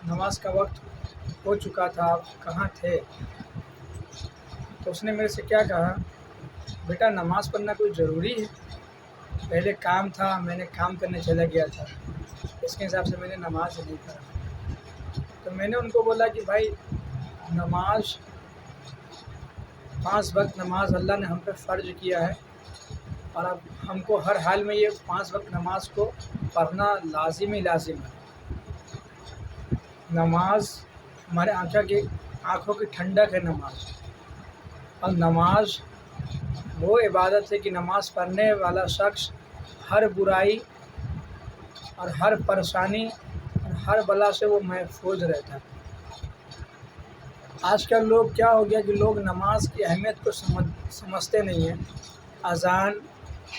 نماز کا وقت ہو چکا تھا، آپ کہاں تھے؟ تو اس نے میرے سے کیا کہا، بیٹا نماز پڑھنا کوئی ضروری ہے؟ پہلے کام تھا، میں نے کام کرنے چلا گیا تھا، اس کے حساب سے میں نے نماز نہیں پڑھا۔ تو میں نے ان کو بولا کہ بھائی نماز 5 وقت نماز اللہ نے ہم پہ فرض کیا ہے، اور اب ہم کو ہر حال میں یہ 5 وقت نماز کو پڑھنا لازم ہے۔ نماز ہمارے آنکھوں کی ٹھنڈک ہے نماز، اور نماز وہ عبادت ہے کہ نماز پڑھنے والا شخص ہر برائی اور ہر پریشانی اور ہر بلا سے وہ محفوظ رہتا ہے۔ آج کل لوگ کیا ہو گیا کہ لوگ نماز کی اہمیت کو سمجھتے نہیں ہیں۔ اذان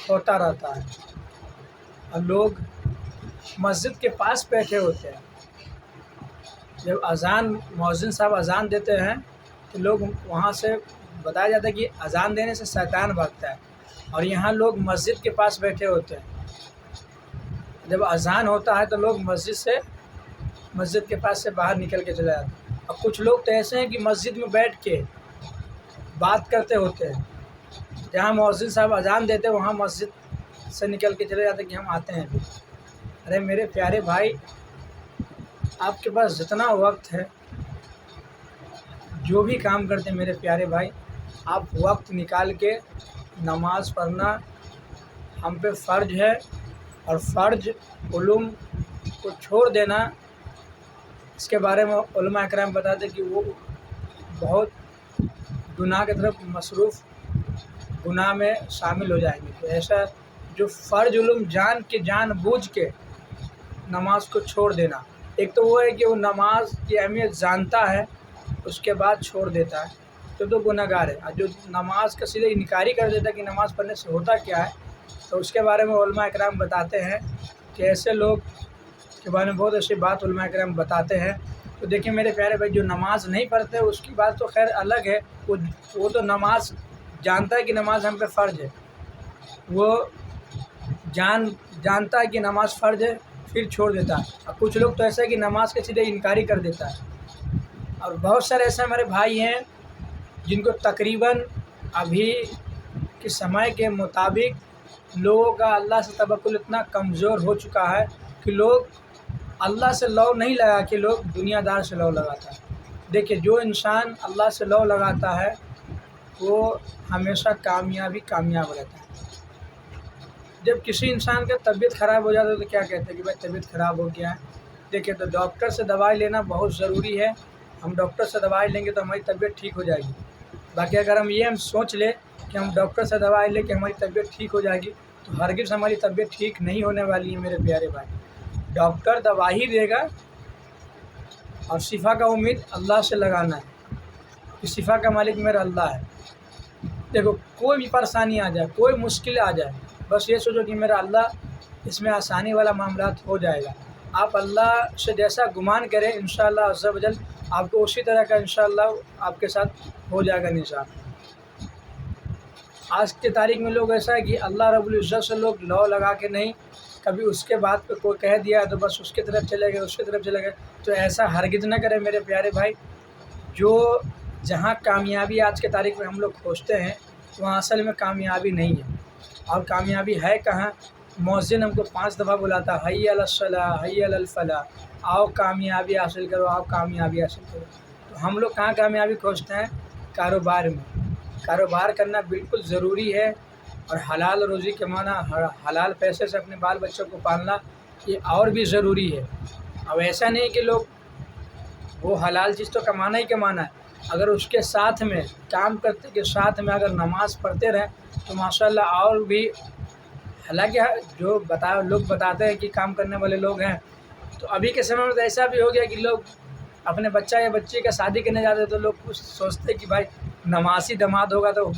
ہوتا رہتا ہے اور لوگ مسجد کے پاس بیٹھے ہوتے ہیں، جب مؤذن صاحب اذان دیتے ہیں تو لوگ وہاں سے بتایا جاتا ہے کہ اذان دینے سے شیطان بھاگتا ہے، اور یہاں لوگ مسجد کے پاس بیٹھے ہوتے ہیں۔ جب اذان ہوتا ہے تو لوگ مسجد کے پاس سے باہر نکل کے چلے جاتے ہیں، اور کچھ لوگ تو ایسے ہیں کہ مسجد میں بیٹھ کے بات کرتے ہوتے ہیں، جہاں مؤذن صاحب اذان دیتے ہیں وہاں مسجد سے نکل کے چلے جاتے ہیں کہ ہم آتے ہیں ابھی۔ ارے میرے پیارے بھائی، آپ کے پاس جتنا وقت ہے، جو بھی کام کرتے ہیں میرے پیارے بھائی، آپ وقت نکال کے نماز پڑھنا ہم پہ فرض ہے، اور فرض علوم کو چھوڑ دینا، اس کے بارے میں علماء کرام بتاتے ہیں کہ وہ بہت گناہ کی طرف مصروف گناہ میں شامل ہو جائیں گے۔ تو ایسا جو فرض علوم جان بوجھ کے نماز کو چھوڑ دینا، ایک تو وہ ہے کہ وہ نماز کی اہمیت جانتا ہے اس کے بعد چھوڑ دیتا ہے تو گناہ گار ہے، اور جو نماز کا سیدھے انکاری کر دیتا ہے کہ نماز پڑھنے سے ہوتا کیا ہے، تو اس کے بارے میں علماء کرام بتاتے ہیں کہ ایسے لوگ کے بارے میں بہت ایسی بات علماء کرام بتاتے ہیں۔ تو دیکھیں میرے پیارے بھائی، جو نماز نہیں پڑھتے اس کی بات تو خیر الگ ہے، وہ تو نماز جانتا ہے کہ نماز ہم پہ فرض ہے، وہ جانتا ہے کہ نماز فرض ہے پھر چھوڑ دیتا ہے، اور کچھ لوگ تو ایسا ہے کہ نماز کے سیدھے انکاری کر دیتا ہے۔ اور بہت سارے ایسے ہمارے بھائی ہیں جن کو تقریباً ابھی کے سمے کے مطابق لوگوں کا اللہ سے توکل اتنا کمزور ہو چکا ہے کہ لوگ اللہ سے لو نہیں لگا کے لوگ دنیا دار سے لو لگاتا ہے۔ دیکھیں جو انسان اللہ سے لو لگاتا ہے وہ ہمیشہ کامیاب رہتا ہے۔ جب کسی انسان کا طبیعت خراب ہو جاتا ہے تو کیا کہتے ہیں کہ بھائی طبیعت خراب ہو گیا ہے، دیکھیں تو ڈاکٹر سے دوائی لینا بہت ضروری ہے۔ ہم ڈاکٹر سے دوائی لیں گے تو ہماری طبیعت ٹھیک ہو جائے گی۔ باقی اگر ہم سوچ لیں کہ ہم ڈاکٹر سے دوائی لے کے ہماری طبیعت ٹھیک ہو جائے گی تو ہرگز ہماری طبیعت ٹھیک نہیں ہونے والی ہے میرے پیارے بھائی۔ ڈاکٹر دوا ہی دے گا، اور شفا کا امید اللہ سے لگانا ہے کہ شفا کا مالک میرا اللہ ہے۔ دیکھو کوئی بھی پریشانی آ جائے، کوئی مشکل آ جائے، بس یہ سوچو کہ میرا اللہ اس میں آسانی والا معاملات ہو جائے گا۔ آپ اللہ سے جیسا گمان کریں انشاءاللہ عز و جل آپ کو اسی طرح کا انشاءاللہ آپ کے ساتھ ہو جائے گا نظام۔ آج کے تاریخ میں لوگ ایسا ہے کہ اللہ رب العزت سے لوگ لو لگا کے نہیں، کبھی اس کے بات پہ کوئی کہہ دیا تو بس اس کی طرف چلے گئے، تو ایسا ہرگز نہ کرے میرے پیارے بھائی۔ جہاں کامیابی آج کے تاریخ میں ہم لوگ کھوجتے ہیں وہاں اصل میں کامیابی نہیں ہے، اور کامیابی ہے کہاں؟ مؤذن ہم کو 5 دفعہ بلاتا ہے، حی علی الصلاۃ حی علی الفلاح، آؤ کامیابی حاصل کرو، آؤ کامیابی حاصل کرو۔ تو ہم لوگ کہاں کامیابی کھوجتے ہیں؟ کاروبار میں۔ کاروبار کرنا بالکل ضروری ہے، اور حلال روزی کمانا، حلال پیسے سے اپنے بال بچوں کو پالنا یہ اور بھی ضروری ہے۔ اب ایسا نہیں کہ لوگ وہ حلال چیز تو کمانا ہی کمانا ہے، اگر اس کے ساتھ میں کام کرتے کے ساتھ میں اگر نماز پڑھتے رہیں تو ماشاءاللہ اور بھی، حالانکہ جو لوگ بتاتے ہیں کہ کام کرنے والے لوگ ہیں، تو ابھی کے سمے میں تو ایسا بھی ہو گیا کہ لوگ اپنے بچہ یا بچی کا شادی کرنے جاتے ہیں تو لوگ کچھ سوچتے ہیں کہ بھائی نمازی داماد ہوگا تو،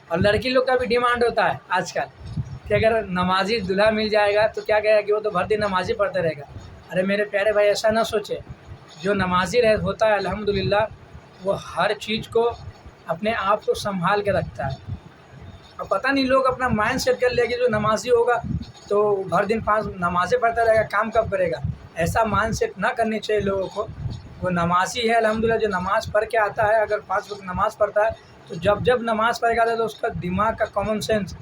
اور لڑکی لوگ کا بھی ڈیمانڈ ہوتا ہے آج کل کہ اگر نمازی دلہا مل جائے گا تو کیا کہے گا کہ وہ تو بھر دن نمازی پڑھتے رہے گا۔ ارے میرے پیارے بھائی ایسا نہ سوچے، جو نمازی ہوتا ہے الحمدللہ وہ ہر چیز کو اپنے آپ کو سنبھال کے رکھتا ہے، اور پتہ نہیں لوگ اپنا مائنڈ سیٹ کر لے کہ جو نمازی ہوگا تو بھر دن 5 نمازیں پڑھتا رہے گا، کام کب کرے گا؟ ایسا مان سیٹ نہ کرنی چاہیے لوگوں کو. وہ نمازی ہے الحمدللہ، جو نماز پڑھ کے آتا ہے، اگر 5 وقت نماز پڑھتا ہے تو جب نماز پڑھ کے آتا ہے تو اس کا دماغ کا کامن سینس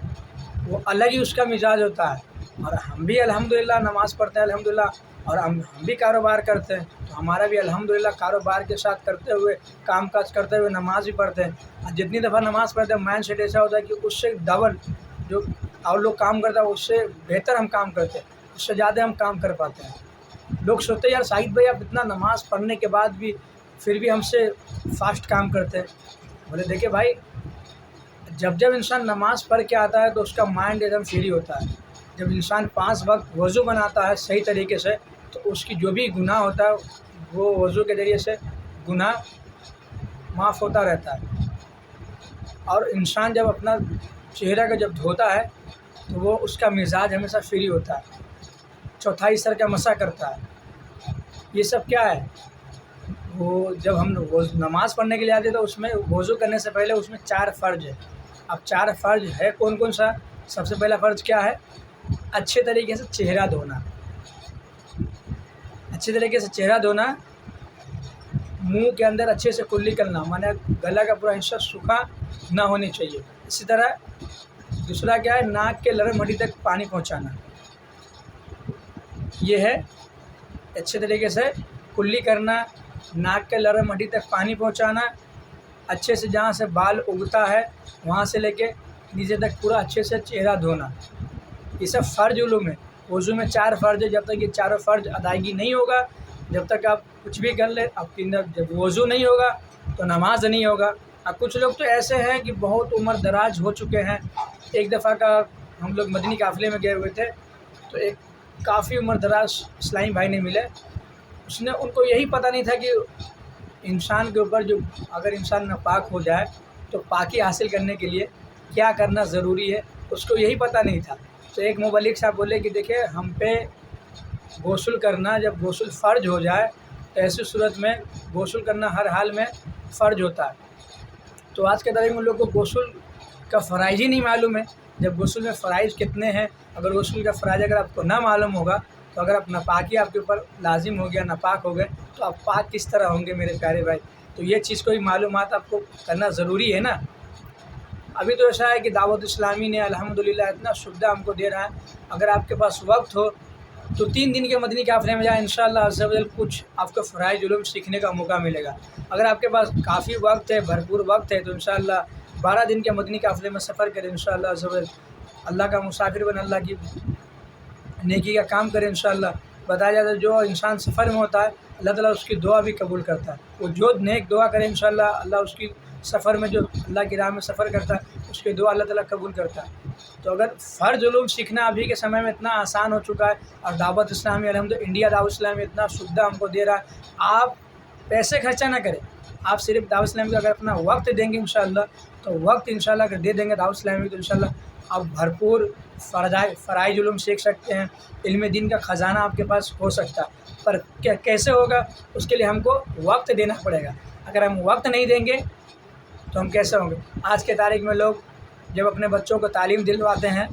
وہ الگ ہی اس کا مزاج ہوتا ہے. اور ہم بھی الحمدللہ نماز پڑھتے ہیں الحمدللہ، اور ہم بھی کاروبار کرتے ہیں، تو ہمارا بھی الحمدللہ کاروبار کے ساتھ کرتے ہوئے، کام کاج کرتے ہوئے نماز بھی پڑھتے ہیں. اور جتنی دفعہ نماز پڑھتے ہیں مائنڈ سیٹ ایسا ہوتا ہے کہ اس سے ڈبل جو اور لوگ کام کرتا ہے اس سے بہتر ہم کام کرتے ہیں، اس سے زیادہ ہم کام کر پاتے ہیں. لوگ سوچتے ہیں یار شاہد بھائی آپ اتنا نماز پڑھنے کے بعد بھی پھر بھی ہم سے فاسٹ کام کرتے ہیں. بولے دیکھیں بھائی، جب انسان نماز پڑھ کے آتا ہے تو اس کا مائنڈ ایک دم فری ہوتا ہے. جب انسان 5 وقت وضو بناتا ہے صحیح طریقے سے تو اس کی جو بھی گناہ ہوتا ہے وہ وضو کے ذریعے سے گناہ معاف ہوتا رہتا ہے. اور انسان جب اپنا چہرہ کا جب دھوتا ہے تو وہ اس کا مزاج ہمیشہ فری ہوتا ہے. چوتھائی سر کا مسح کرتا ہے. یہ سب کیا ہے؟ وہ جب ہم نماز پڑھنے کے لیے آتے تو اس میں وضو کرنے سے پہلے اس میں 4 فرض ہے. اب 4 فرض ہے کون سا؟ سب سے پہلا فرض کیا ہے؟ اچھے طریقے سے چہرہ دھونا. اچھے طریقے سے چہرہ دھونا، منہ کے اندر اچھے سے کلی کرنا، مانے گلا کا پورا حصہ سوکھا نہ ہونی چاہیے. اسی طرح دوسرا کیا ہے؟ ناک کے لرم ہڈی تک پانی پہنچانا. یہ ہے اچھے طریقے سے کلی کرنا، ناک کے لرم ہڈی تک پانی پہنچانا، اچھے سے جہاں سے بال اگتا ہے وہاں سے لے کے نیچے تک پورا اچھے سے چہرہ دھونا. یہ سب فرض علوم ہے. وضو میں 4 فرض ہے. جب تک یہ 4 فرض ادائیگی نہیں ہوگا، جب تک آپ کچھ بھی کر لیں، آپ کی جب وضو نہیں ہوگا تو نماز نہیں ہوگا. اب کچھ لوگ تو ایسے ہیں کہ بہت عمر دراز ہو چکے ہیں. ایک دفعہ کا ہم لوگ مدنی قافلے میں گئے ہوئے تھے تو ایک کافی عمر دراز اسلامی بھائی نے ملے. ان کو یہی پتہ نہیں تھا کہ انسان کے اوپر جو اگر انسان ناپاک ہو جائے تو پاکی حاصل کرنے کے لیے کیا کرنا ضروری ہے، اس کو یہی پتہ نہیں تھا. تو ایک مبلغ صاحب بولے کہ دیکھیں ہم پہ غسل کرنا جب غسل فرض ہو جائے تو ایسی صورت میں غسل کرنا ہر حال میں فرض ہوتا ہے. تو آج کے دور میں لوگوں کو غسل کا فرائض ہی نہیں معلوم ہے. جب غسل میں فرائض کتنے ہیں، اگر غسل کا فرائض اگر آپ کو نہ معلوم ہوگا تو اگر آپ ناپاکی آپ کے اوپر لازم ہو گیا، ناپاک ہو گئے تو آپ پاک کس طرح ہوں گے میرے پیارے بھائی؟ تو یہ چیز کوئی معلومات آپ کو کرنا ضروری ہے نا. ابھی تو ایسا ہے کہ دعوت اسلامی نے الحمدللہ اتنا سویدھا ہم کو دے رہا ہے. اگر آپ کے پاس وقت ہو تو 3 دن کے مدنی قافلے میں جائیں، انشاءاللہ عز و جل کچھ آپ کو فرائض علوم سیکھنے کا موقع ملے گا. اگر آپ کے پاس کافی وقت ہے، بھرپور وقت ہے، تو انشاءاللہ 12 دن کے مدنی قافلے میں سفر کریں. انشاءاللہ عز و جل اللہ کا مسافر بن اللہ کی نیکی کا کام کریں. انشاءاللہ بتایا جاتا ہے جو انسان سفر میں ہوتا ہے اللہ تعالیٰ اس کی دعا بھی قبول کرتا ہے. وہ جو نیک دعا کرے انشاءاللہ اللہ اس کی سفر میں، جو اللہ کی راہ میں سفر کرتا ہے اس کی دعا اللہ تعالیٰ قبول کرتا ہے. تو اگر فرض علوم سیکھنا ابھی کے سمے میں اتنا آسان ہو چکا ہے، اور دعوت اسلامی الحمدللہ انڈیا دعوت اسلامی اتنا سویدھا ہم کو دے رہا ہے، آپ پیسے خرچہ نہ کریں. آپ صرف دعوت اسلامی کو اگر اپنا وقت دیں گے انشاءاللہ، تو وقت انشاءاللہ اگر دے دیں گے دعوت اسلامی تو انشاءاللہ آپ بھرپور فرائض علوم سیکھ سکتے ہیں. علم دین کا خزانہ آپ کے پاس ہو سکتا ہے. پر کیسے ہوگا؟ اس کے لیے ہم کو وقت دینا پڑے گا. اگر ہم وقت نہیں دیں گے تو ہم کیسے ہوں گے؟ آج کے تاریخ میں لوگ جب اپنے بچوں کو تعلیم دلواتے ہیں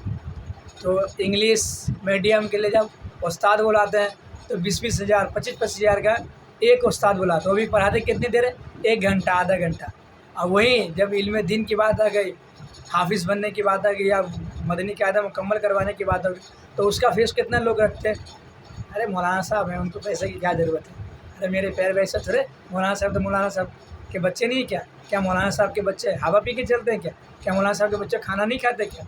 تو انگلش میڈیم کے لیے جب استاد بلاتے ہیں تو 20 ہزار 25 ہزار کا ایک استاد بلاتے، وہ بھی پڑھاتے کتنی دیر ہے؟ 1 گھنٹہ آدھا گھنٹہ. اور وہیں جب علم دین کی بات آ گئی، حافظ بننے کی بات آ گئی یا مدنی قاعدہ مکمل کروانے کی بات آ گئی تو اس کا فیس کتنے لوگ رکھتے ہیں؟ ارے مولانا صاحب ہیں، ان کو پیسے کی کیا ضرورت ہے؟ ارے میرے پیر ویسے تھوڑے، مولانا صاحب تو مولانا صاحب کے بچے نہیں کیا مولانا صاحب کے بچے ہوا پی کے چلتے ہیں کیا مولانا صاحب کے بچے کھانا نہیں کھاتے کیا؟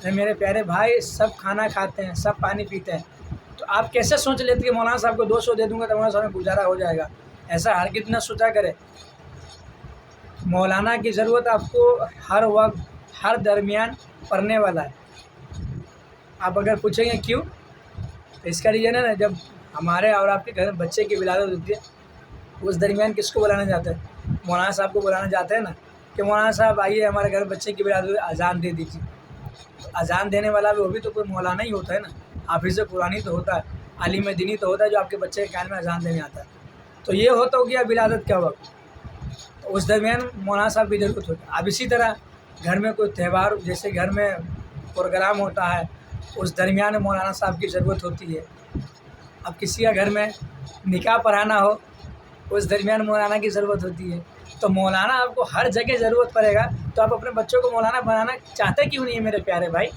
ارے میرے پیارے بھائی سب کھانا کھاتے ہیں، سب پانی پیتے ہیں. تو آپ کیسے سوچ لیتے کہ مولانا صاحب کو 200 دے دوں گا تو مولانا صاحب میں گزارا ہو جائے گا؟ ایسا ہرگز نہ سوچا کرے. مولانا کی ضرورت آپ کو ہر وقت ہر درمیان پڑھنے والا ہے. آپ اگر پوچھیں گے کیوں، تو اس کا ریزن ہے نا، جب ہمارے اور آپ کے گھر میں بچے کی ولادت ہوتی ہے اس درمیان کس کو بلانا جاتا ہے؟ مولانا صاحب کو بلانا جاتے ہیں نا، کہ مولانا صاحب آئیے ہمارے گھر بچے کی ولادت ہوئی، اذان دے دیجیے. تو اذان دینے والا بھی وہ بھی تو کوئی مولانا ہی ہوتا ہے نا، حافظ قرآنی تو ہوتا ہے، عالم دینی تو ہوتا ہے جو آپ کے بچے کے کان میں اذان دینے آتا ہے. تو یہ ہوتا ہو گیا ولادت کا وقت، اس درمیان مولانا صاحب کی ضرورت ہوتی ہے. اب اسی طرح گھر میں کوئی تہوار، جیسے گھر میں پروگرام ہوتا ہے، اس درمیان مولانا صاحب کی ضرورت ہوتی ہے. اب کسی کا گھر میں نکاح پڑھانا ہو اس درمیان مولانا کی ضرورت ہوتی ہے، تو مولانا آپ کو ہر جگہ ضرورت پڑے گا، تو آپ اپنے بچوں کو مولانا بنانا چاہتے کیوں نہیں ہے میرے پیارے بھائی؟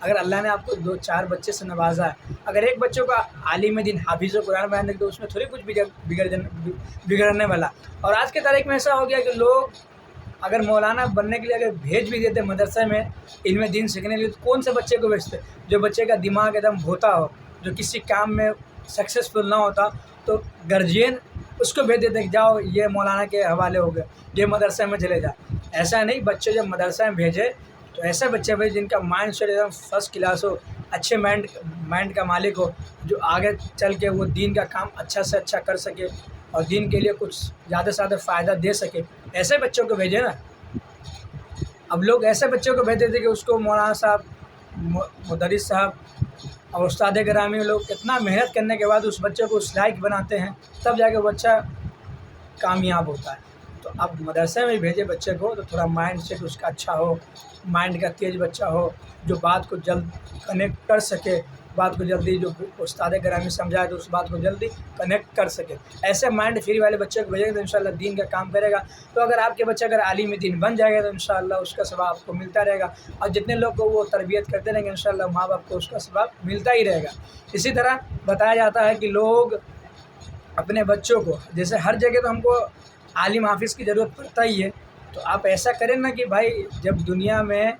اگر اللہ نے آپ کو 2-4 بچے سے نوازا ہے، اگر ایک بچوں کا عالم دین حافظ و قرآن بیان تو اس میں تھوڑی کچھ بگڑنے والا۔ اور آج کے تاریخ میں ایسا ہو گیا کہ لوگ اگر مولانا بننے کے لیے اگر بھیج بھی دیتے مدرسے میں علم دین سیکھنے کے لیے، تو کون سے بچے کو بھیجتے؟ جو بچے کا دماغ ایک دم بھوتا ہو، جو کسی کام میں سکسیسفل نہ ہوتا، تو گارجین اس کو بھیج دیتے کہ جاؤ یہ مولانا کے حوالے ہو گئے، یہ مدرسے میں چلے جا۔ ایسا نہیں، بچے جب مدرسہ میں بھیجے تو ایسے بچے بھیجے جن کا مائنڈ سیٹ ایک دم فرسٹ کلاس ہو، اچھے مائنڈ کا مالک ہو، جو آگے چل کے وہ دین کا کام اچھا سے اچھا کر سکے اور دین کے لیے کچھ زیادہ سے زیادہ فائدہ دے سکے، ایسے بچوں کو بھیجے نا۔ اب لوگ ایسے بچوں کو بھیجتے تھے کہ اس کو مولانا صاحب، مدرس صاحب اور استاد گرامی لوگ اتنا محنت کرنے کے بعد اس بچے کو اس لائق بناتے ہیں، تب جا کے وہ بچہ کامیاب ہوتا ہے۔ تو اب مدرسے میں بھیجے بچے کو تو تھوڑا مائنڈ سیٹ اس کا اچھا ہو، مائنڈ کا تیز بچہ ہو، جو بات کو جلد کنیکٹ کر سکے، بات کو جلدی جو استاد گرامی سمجھائے تو اس بات کو جلدی کنیکٹ کر سکے، ایسے مائنڈ فری والے بچے کو بھیجیں گے تو انشاءاللہ دین کا کام کرے گا۔ تو اگر آپ کے بچہ اگر عالم دین بن جائے گا تو انشاءاللہ اس کا ثواب آپ کو ملتا رہے گا، اور جتنے لوگ کو وہ تربیت کرتے رہیں گے انشاءاللہ ماں باپ کو اس کا ثواب ملتا ہی رہے گا۔ اسی طرح بتایا جاتا ہے کہ لوگ اپنے بچوں کو، جیسے ہر جگہ تو ہم کو عالم حافظ کی ضرورت پڑتا ہی ہے، تو آپ ایسا کریں نا کہ بھائی جب دنیا میں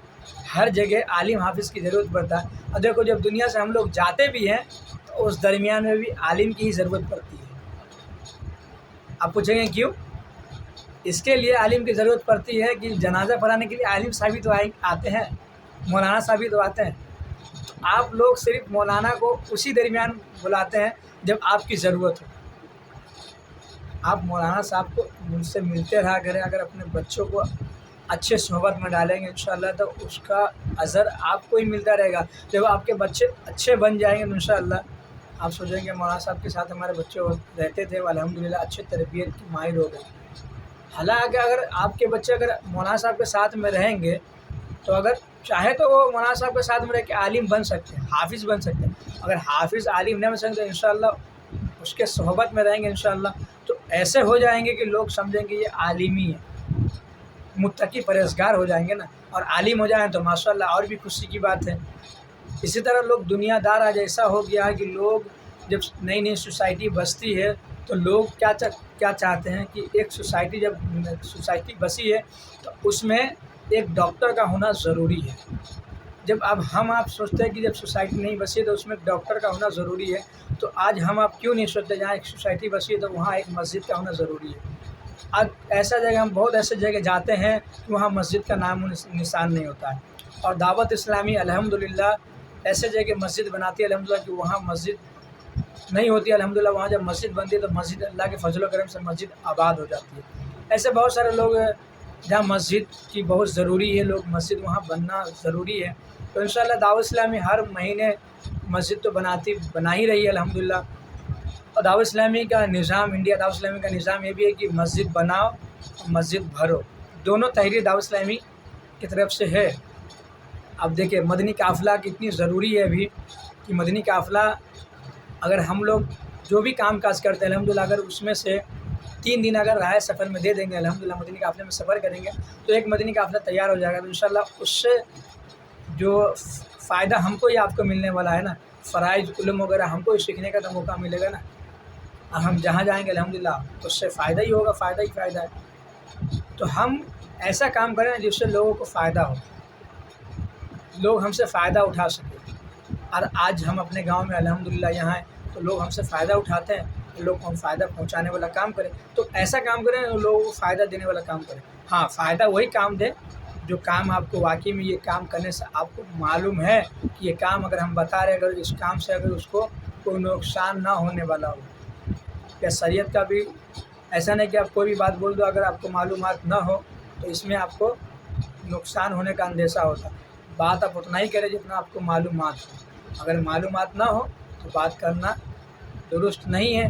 ہر جگہ عالم حافظ کی ضرورت پڑتا ہے، اور دیکھو جب دنیا سے ہم لوگ جاتے بھی ہیں تو اس درمیان میں بھی عالم کی ہی ضرورت پڑتی ہے۔ آپ پوچھیں گے کیوں؟ اس کے لیے عالم کی ضرورت پڑتی ہے کہ جنازہ پڑھانے کے لیے عالم صاحب ہی تو آتے ہیں، مولانا صاحب ہی تو آتے ہیں۔ تو آپ لوگ صرف مولانا کو اسی درمیان بلاتے ہیں جب آپ کی ضرورت ہو۔ آپ مولانا صاحب کو ان سے ملتے رہا کریں، اگر اپنے بچوں کو اچھے صحبت میں ڈالیں گے انشاءاللہ تو اس کا اثر آپ کو ہی ملتا رہے گا۔ جب آپ کے بچے اچھے بن جائیں گے تو انشاءاللہ آپ سوچیں گے مولانا صاحب کے ساتھ ہمارے بچے رہتے تھے، الحمدللہ اچھے تربیت کی ماہر ہو گئے۔ حالانکہ اگر آپ کے بچے اگر مولانا صاحب کے ساتھ میں رہیں گے تو اگر چاہے تو وہ مولانا صاحب کے ساتھ میں رہ کے عالم بن سکتے ہیں، حافظ بن سکتے ہیں۔ اگر حافظ عالم نہیں بن سکتے تو انشاءاللہ اس کے صحبت میں رہیں گے انشاءاللہ تو ایسے ہو جائیں گے کہ لوگ سمجھیں گے یہ عالمی ہے، متقی پرہیزگار ہو جائیں گے نا، اور عالم ہو جائیں تو ماشاءاللہ اور بھی خوشی کی بات ہے۔ اسی طرح لوگ دنیا دار آج ایسا ہو گیا ہے کہ لوگ جب نئی نئی سوسائٹی بستی ہے تو لوگ کیا چاہتے ہیں کہ ایک سوسائٹی جب سوسائٹی بسی ہے تو اس میں ایک ڈاکٹر کا ہونا ضروری ہے۔ جب اب ہم آپ سوچتے ہیں کہ جب سوسائٹی نہیں بسی ہے تو اس میں ڈاکٹر کا ہونا ضروری ہے، تو آج ہم آپ کیوں نہیں سوچتے جہاں ایک سوسائٹی بسی ہے تو وہاں ایک مسجد کا ہونا ضروری ہے؟ آج ایسا جگہ ہم بہت ایسے جگہ جاتے ہیں کہ وہاں مسجد کا نام و نشان نہیں ہوتا ہے، اور دعوت اسلامی الحمدللہ ایسے جگہ مسجد بناتی ہے الحمدللہ کہ وہاں مسجد نہیں ہوتی ہے، الحمدللہ وہاں جب مسجد بنتی ہے تو مسجد اللہ کے فضل و کرم سے مسجد آباد ہو جاتی ہے۔ ایسے بہت سارے لوگ ہیں جہاں مسجد کی بہت ضروری ہے، لوگ مسجد وہاں بننا ضروری ہے، تو انشاءاللہ دعوت اسلامی ہر مہینے مسجد تو بنا ہی رہی ہے الحمدللہ۔ اور دعوت اسلامی کا نظام، انڈیا دعوت اسلامی کا نظام یہ بھی ہے کہ مسجد بناؤ مسجد بھرو، دونوں تحریر دعوت اسلامی کی طرف سے ہے۔ اب دیکھیں مدنی قافلہ کتنی ضروری ہے ابھی، کہ مدنی قافلہ اگر ہم لوگ جو بھی کام کاج کرتے ہیں الحمدللہ اگر اس میں سے 3 دن اگر رائے سفر میں دے دیں گے الحمدللہ مدنی قافلے میں سفر کریں گے تو ایک مدنی قافلہ تیار ہو جائے گا، تو انشاءاللہ اس سے جو فائدہ ہم کو یا آپ کو ملنے والا ہے نا، فرائض علم وغیرہ ہم کو ہی سیکھنے کا تو موقع ملے گا نا، اور ہم جہاں جائیں گے الحمدللہ اس سے فائدہ ہی ہوگا، فائدہ ہی فائدہ ہے۔ تو ہم ایسا کام کریں جس سے لوگوں کو فائدہ ہو، لوگ ہم سے فائدہ اٹھا سکیں۔ اور آج ہم اپنے گاؤں میں الحمدللہ یہاں ہیں تو لوگ ہم سے فائدہ اٹھاتے ہیں، تو لوگ کو ہم فائدہ پہنچانے والا کام کریں، تو ایسا کام کریں لوگوں کو فائدہ دینے والا کام کریں۔ ہاں فائدہ وہی کام دے جو کام آپ کو واقعی میں یہ کام کرنے سے آپ کو معلوم ہے کہ یہ کام اگر ہم بتا رہے اگر اس کام سے اگر اس کو کوئی نقصان نہ ہونے والا ہو۔ یا شریعت کا بھی ایسا نہیں کہ آپ کوئی بھی بات بول دو اگر آپ کو معلومات نہ ہو تو اس میں آپ کو نقصان ہونے کا اندیشہ ہوتا ہے۔ بات آپ اتنا ہی کریں جتنا آپ کو معلومات ہو، اگر معلومات نہ ہو تو بات کرنا درست نہیں ہے۔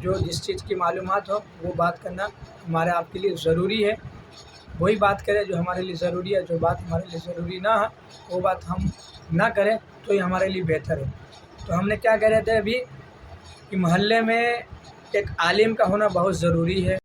جو جس چیز کی معلومات ہو وہ بات کرنا ہمارے آپ کے لیے ضروری ہے، وہی بات کریں جو ہمارے لیے ضروری ہے، جو بات ہمارے لیے ضروری نہ ہے وہ بات ہم نہ کریں تو یہ ہمارے لیے بہتر ہے۔ تو ہم نے کیا کہہ رہے تھے ابھی کہ محلے میں ایک عالم کا ہونا بہت ضروری ہے.